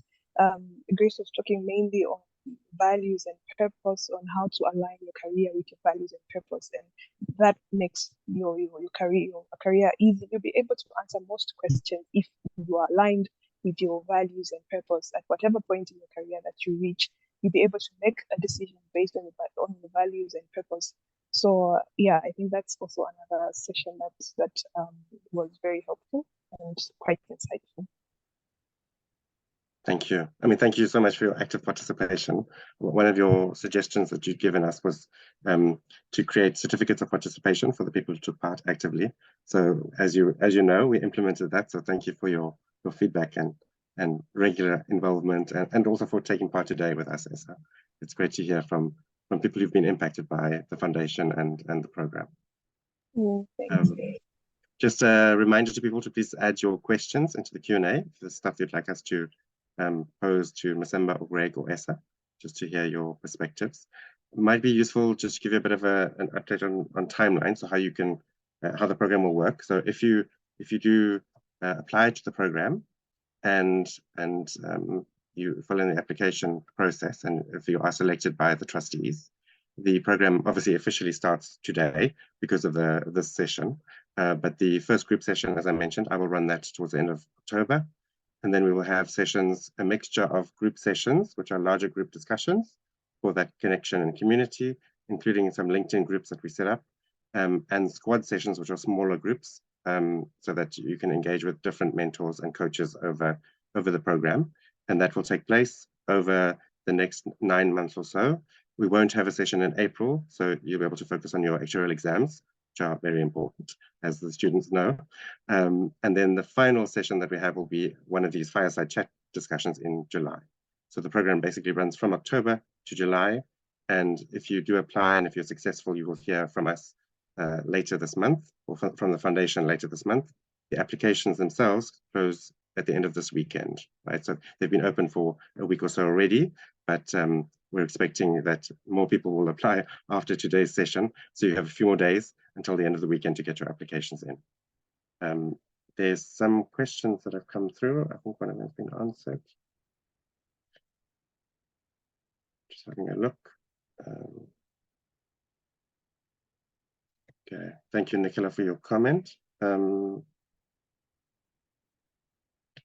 Grace was talking mainly on values and purpose, on how to align your career with your values and purpose, and that makes your career easy. You'll be able to answer most questions if you are aligned with your values and purpose. At whatever point in your career that you reach, you'll be able to make a decision based on the values and purpose. So yeah, I think that's also another session that was very helpful and quite insightful. Thank you. I mean, thank you so much for your active participation. One of your suggestions that you'd given us was to create certificates of participation for the people who took part actively. So as you know, we implemented that. So thank you for your feedback and regular involvement, and also for taking part today with us, Esa. It's great to hear from people who've been impacted by the foundation and the program. Thank you. Just a reminder to people to please add your questions into the Q&A, if there's stuff you'd like us to pose to Masimba or Greg or Esa, just to hear your perspectives. It might be useful just to give you a bit of an update on timeline, so how you can, how the program will work. So if you do apply to the program and you fill in the application process, and if you are selected by the trustees, the program obviously officially starts today because of this session. But the first group session, as I mentioned, I will run that towards the end of October. And then we will have sessions, a mixture of group sessions, which are larger group discussions for that connection and community, including some LinkedIn groups that we set up, and squad sessions, which are smaller groups, so that you can engage with different mentors and coaches over the program. And that will take place over the next 9 months or so. We won't have a session in April, so you'll be able to focus on your actuarial exams, which are very important, as the students know. And then the final session that we have will be one of these fireside chat discussions in July. So the program basically runs from October to July. And if you do apply and if you're successful, you will hear from us later this month, or from the foundation later this month. The applications themselves close at the end of this weekend, right? So they've been open for a week or so already, but we're expecting that more people will apply after today's session. So you have a few more days until the end of the weekend to get your applications in. There's some questions that have come through. I think one of them has been answered. Just having a look. Okay, thank you, Nicola, for your comment.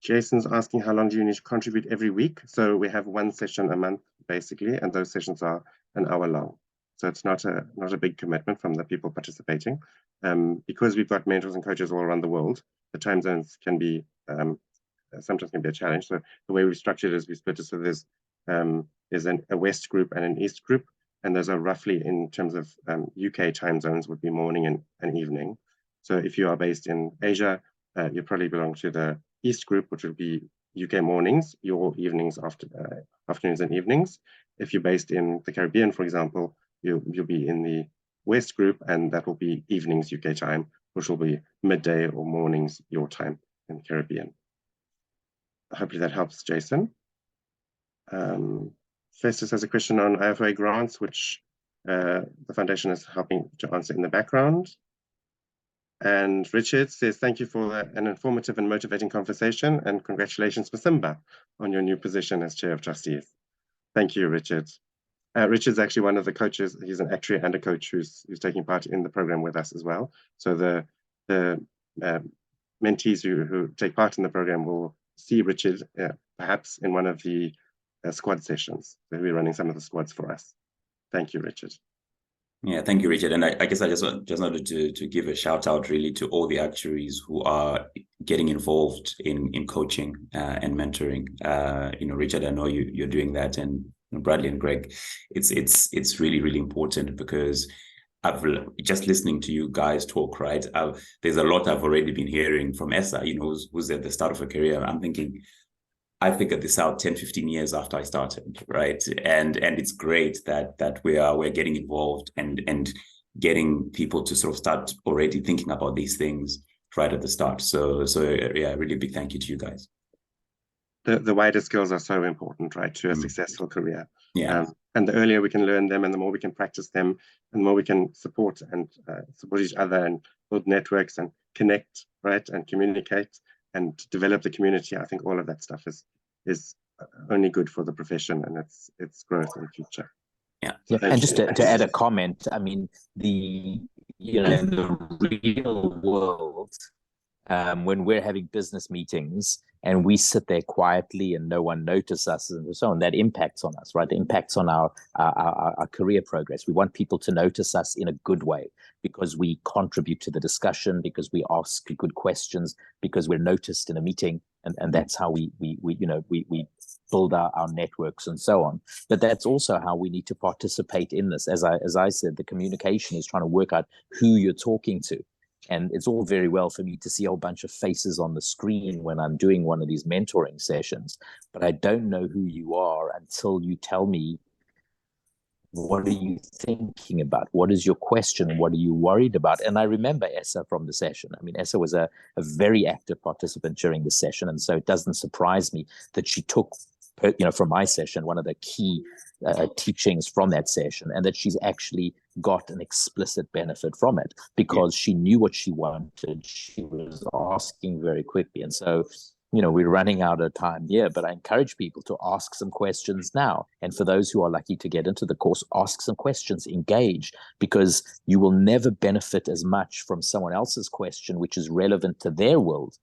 Jason's asking, how long do you need to contribute every week? So we have one session a month, basically, and those sessions are an hour long. So it's not a big commitment from the people participating. Because we've got mentors and coaches all around the world, the time zones can be, sometimes can be a challenge. So the way we structured it is we split it so there's a West group and an East group, and those are roughly, in terms of UK time zones, would be morning and evening. So if you are based in Asia, you probably belong to the East group, which would be UK mornings, your evenings, afternoons and evenings. If you're based in the Caribbean, for example, you'll be in the West group, and that will be evenings UK time, which will be midday or mornings your time in the Caribbean. Hopefully that helps, Jason. Festus has a question on IFoA grants, which the foundation is helping to answer in the background. And Richard says, thank you for an informative and motivating conversation, and congratulations, Masimba, on your new position as Chair of Trustees. Thank you, Richard. Richard's actually one of the coaches. He's an actuary and a coach who's taking part in the program with us as well. So the mentees who take part in the program will see Richard perhaps in one of the squad sessions. So we're running some of the squads for us. Thank you, Richard. Yeah, thank you, Richard. And I guess I just wanted to give a shout out really to all the actuaries who are getting involved in coaching and mentoring. Richard, I know you're doing that, and Bradley and Greg. It's really, really important, because I've just listening to you guys talk, right? There's a lot I've already been hearing from Esa, who's at the start of her career. I'm thinking, I figured this out 10, 15 years after I started, right? And it's great that we're getting involved and getting people to sort of start already thinking about these things right at the start. So yeah, really big thank you to you guys. The wider skills are so important, right, to a successful career. Yeah. And the earlier we can learn them, and the more we can practice them, and the more we can support each other and build networks and connect, right, and communicate and develop the community. I think all of that stuff is only good for the profession and its growth in the future. Yeah. And just to add a comment, I mean, in the real world, when we're having business meetings and we sit there quietly and no one notices us and so on, that impacts on us, right? It impacts on our career progress. We want people to notice us in a good way, because we contribute to the discussion, because we ask good questions, because we're noticed in a meeting, and that's how we build our networks and so on. But that's also how we need to participate in this. As I said, the communication is trying to work out who you're talking to. And it's all very well for me to see a whole bunch of faces on the screen when I'm doing one of these mentoring sessions, but I don't know who you are until you tell me what are you thinking about? What is your question? What are you worried about? And I remember Esa from the session. I mean, Esa was a very active participant during the session. And so it doesn't surprise me that she took, from my session, one of the key teachings from that session, and that she's actually got an explicit benefit from it because she knew what she wanted. She was asking very quickly. And so, we're running out of time here, but I encourage people to ask some questions now. And for those who are lucky to get into the course, ask some questions, engage, because you will never benefit as much from someone else's question, which is relevant to their world,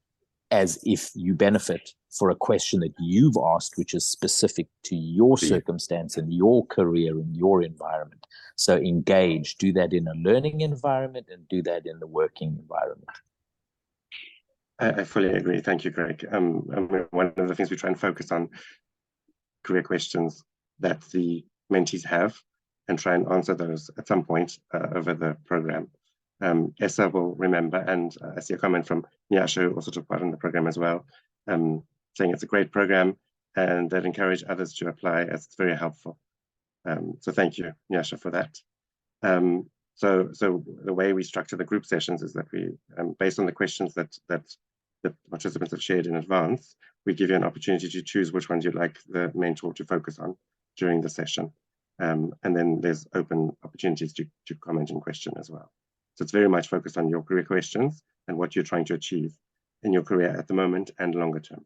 as if you benefit for a question that you've asked, which is specific to your circumstance and your career and your environment. So engage, do that in a learning environment and do that in the working environment. I fully agree. Thank you, Greg. One of the things we try and focus on career questions that the mentees have and try and answer those at some point over the program. Esa will remember, and I see a comment from Nyasha, who also took part in the program as well, saying it's a great program and that encourage others to apply as it's very helpful. So thank you, Nyasha, for that. So the way we structure the group sessions is that we, based on the questions that the participants have shared in advance, we give you an opportunity to choose which ones you'd like the mentor to focus on during the session. And then there's open opportunities to comment and question as well. So it's very much focused on your career questions and what you're trying to achieve in your career at the moment and longer term.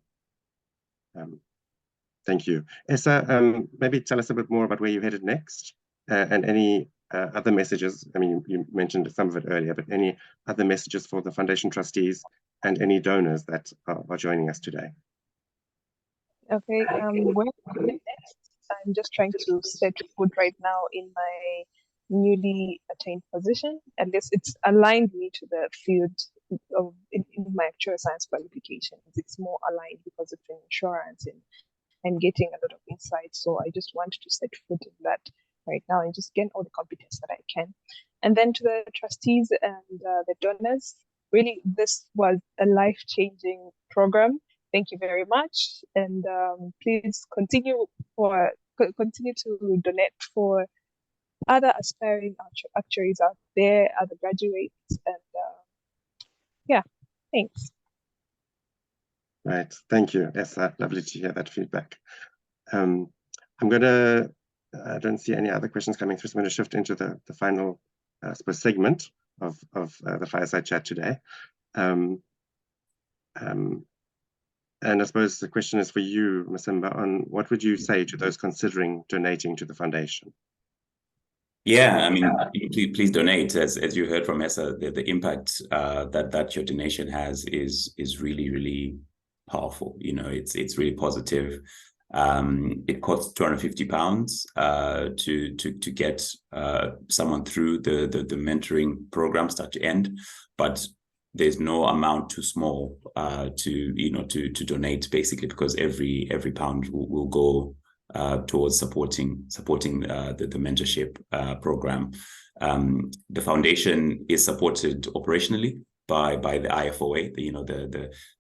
Thank you. Esa, maybe tell us a bit more about where you're headed next and any other messages. I mean, you mentioned some of it earlier, but any other messages for the foundation trustees and any donors that are joining us today? Okay, where next? I'm just trying to set foot right now in my newly attained position, and this it's aligned me to the field of in my actual science qualifications. It's more aligned because it's in insurance and I'm getting a lot of insights. So I just want to set foot in that right now and just gain all the competence that I can. And then to the trustees and the donors, really, this was a life-changing program. Thank you very much, and please continue to donate for other aspiring actuaries out there, other graduates, and yeah, thanks. Right, thank you, Esa. Lovely to hear that feedback. I'm gonna, I don't see any other questions coming through, so I'm gonna shift into the final segment of the fireside chat today. And I suppose the question is for you, Masimba, on what would you say to those considering donating to the foundation? Yeah, I mean, please donate. As you heard from Esa, the impact that your donation has is really, really powerful. It's really positive. It costs £250 to get someone through the mentoring program start to end, but there's no amount too small to donate, basically, because every pound will go towards supporting the mentorship program. The foundation is supported operationally by the IFoA,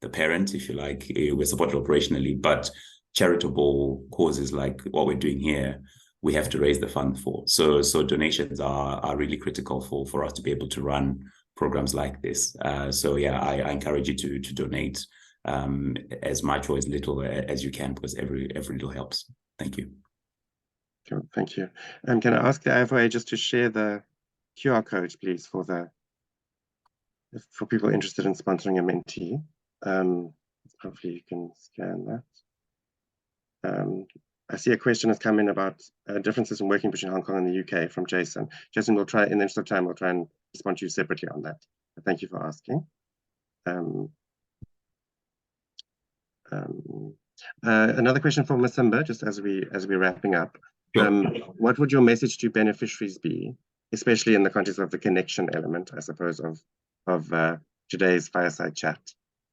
the parent, if you like. We're supported operationally, but charitable causes like what we're doing here, we have to raise the fund for. So donations are really critical for us to be able to run programs like this. So yeah, I encourage you to donate as much or as little as you can, because every little helps. Thank you. Sure, thank you. Can I ask the IFoA just to share the QR code, please, for people interested in sponsoring a mentee? Hopefully you can scan that. I see a question has come in about differences in working between Hong Kong and the UK from Jason. Jason, we'll try, in the interest of time, we'll try and respond to you separately on that. But thank you for asking. Another question from Masimba, just as we're wrapping up. Sure. What would your message to beneficiaries be, especially in the context of the connection element, I suppose, of today's fireside chat?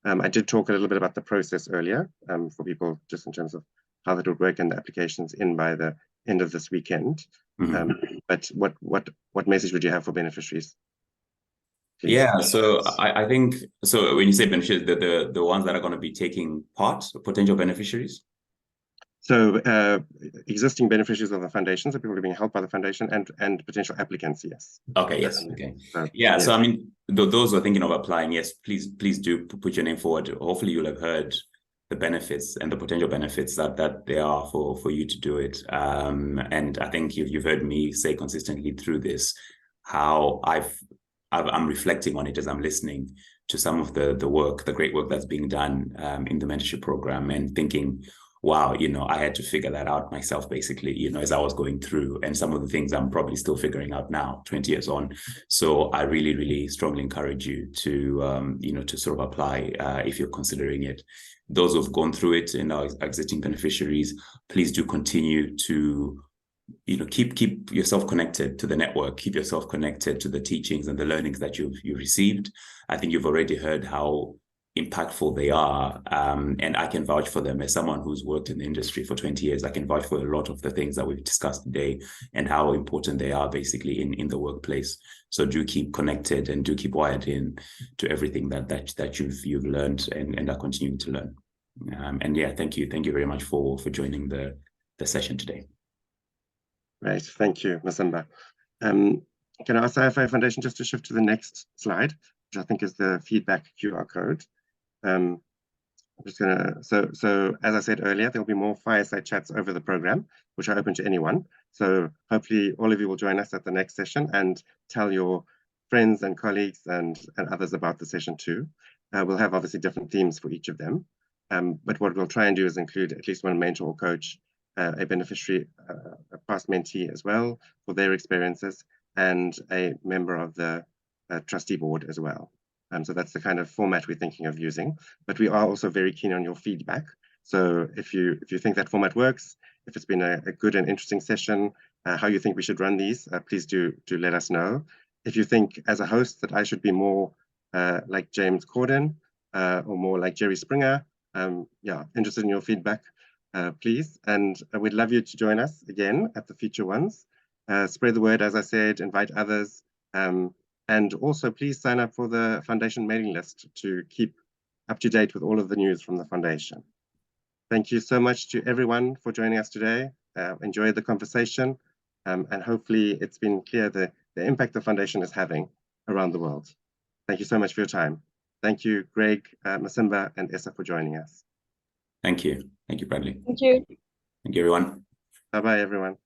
I did talk a little bit about the process earlier for people, just in terms of how that would work and the applications in by the end of this weekend. Mm-hmm. But what message would you have for beneficiaries? Please. Yeah, so I think, so when you say beneficiaries, the ones that are going to be taking part, potential beneficiaries? So existing beneficiaries of the foundation, so people who are being helped by the foundation, and potential applicants, yes. Okay, yes, okay. So, yeah, so I mean, those who are thinking of applying, yes, please do put your name forward. Hopefully you'll have heard the benefits and the potential benefits that there are for you to do it. And I think you've heard me say consistently through this how I'm reflecting on it as I'm listening to some of the great work that's being done in the mentorship program, and thinking, wow, I had to figure that out myself, basically, as I was going through, and some of the things I'm probably still figuring out now, 20 years on. So I really, really strongly encourage you to, to sort of apply if you're considering it. Those who've gone through it and are existing beneficiaries, please do continue to, keep yourself connected to the network, keep yourself connected to the teachings and the learnings that you've received. I think you've already heard how impactful they are, and I can vouch for them as someone who's worked in the industry for 20 years. I can vouch for a lot of the things that we've discussed today and how important they are basically in the workplace. So do keep connected and do keep wired in to everything that you've learned and are continuing to learn. And yeah, thank you very much for joining the session today. Right, thank you, Masimba. Can I ask the IFoA Foundation just to shift to the next slide, which I think is the feedback QR code. I'm just gonna, so as I said earlier, there'll be more fireside chats over the program, which are open to anyone. So hopefully all of you will join us at the next session and tell your friends and colleagues and others about the session too. We'll have obviously different themes for each of them. But what we'll try and do is include at least one mentor or coach, a beneficiary, a past mentee as well for their experiences, and a member of the trustee board as well. So that's the kind of format we're thinking of using, but we are also very keen on your feedback. So if you think that format works, if it's been a good and interesting session, how you think we should run these, please do let us know. If you think as a host that I should be more like James Corden or more like Jerry Springer, yeah, interested in your feedback, please. And we'd love you to join us again at the future ones. Spread the word, as I said, invite others. And also, please sign up for the foundation mailing list to keep up to date with all of the news from the foundation. Thank you so much to everyone for joining us today. Enjoy the conversation, and hopefully it's been clear the impact the foundation is having around the world. Thank you so much for your time. Thank you, Greg, Masimba, and Esa for joining us. Thank you. Thank you, Bradley. Thank you. Thank you, everyone. Bye-bye, everyone.